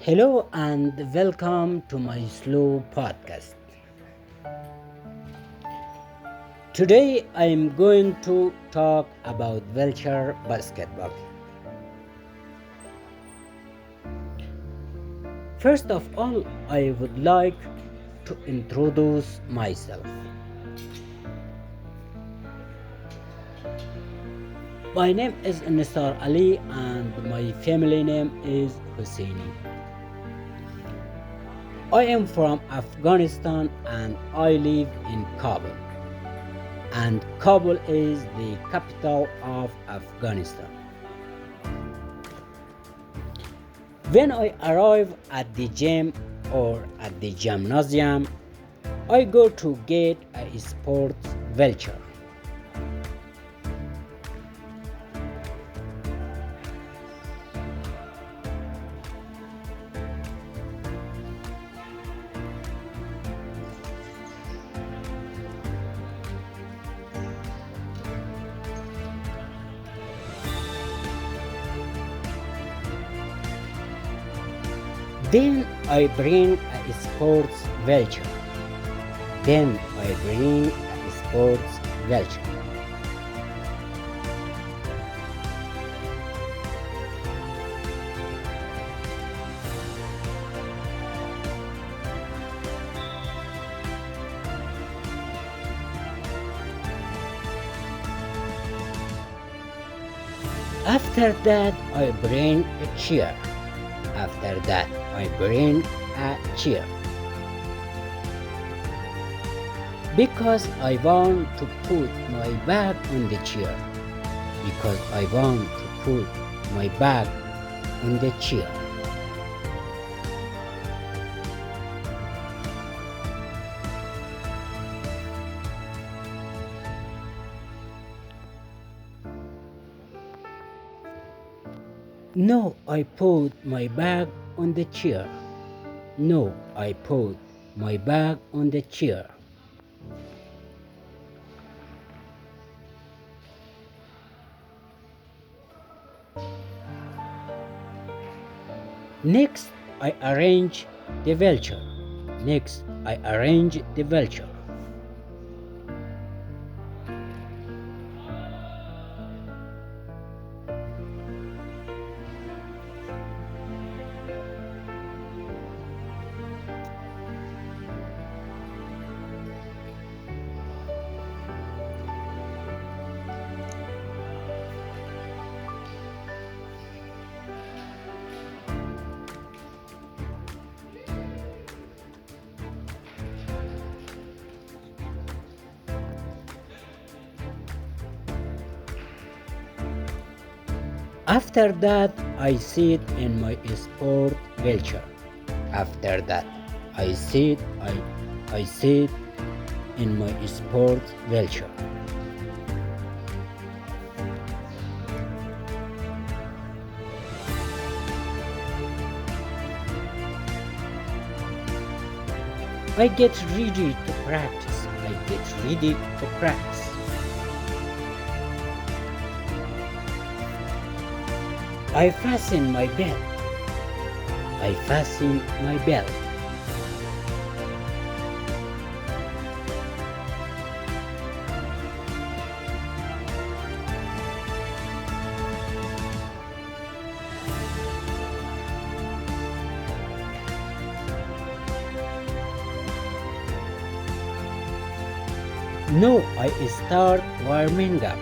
Hello and welcome to my slow podcast. Today I am going to talk about wheelchair basketball. First of all, I would like to introduce myself. My name is Nisar Ali and my family name is Husseini. I am from Afghanistan and I live in Kabul. And Kabul is the capital of Afghanistan. When I arrive at the gym or at the gymnasium, I go to get a sports wheelchair. Then I bring a sports wheelchair. After that, I bring a chair. Because I want to put my bag on the chair. No, I put my bag on the chair. Next, I arrange the wheelchair. After that, I sit in my sport wheelchair. I get ready to practice. I fasten my belt. No, I start warming up.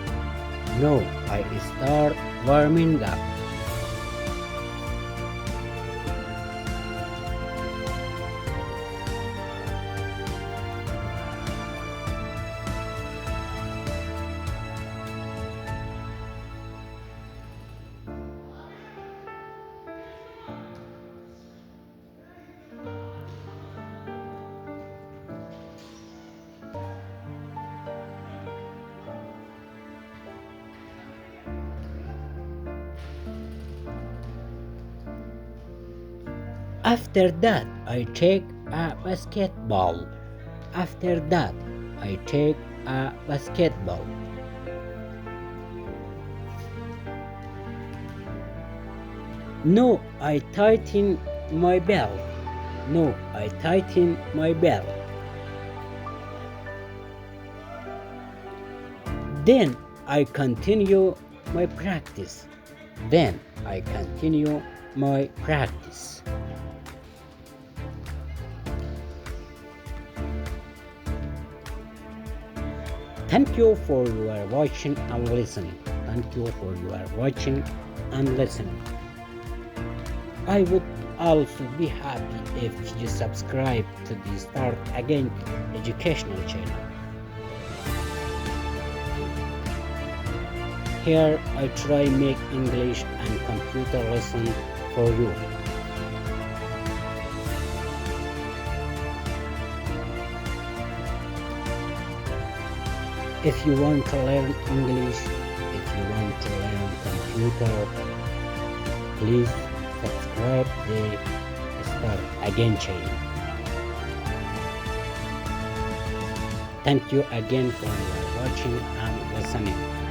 After that, I take a basketball. No, I tighten my belt. No, I tighten my belt. Then I continue my practice. Then I continue my practice. Thank you for your watching and listening. Thank you for your watching and listening. I would also be happy if you subscribe to the Start Again educational channel. Here I try make English and computer lesson for you. If you want to learn English, if you want to learn computer, please subscribe the Start Again channel. Thank you again for watching and listening.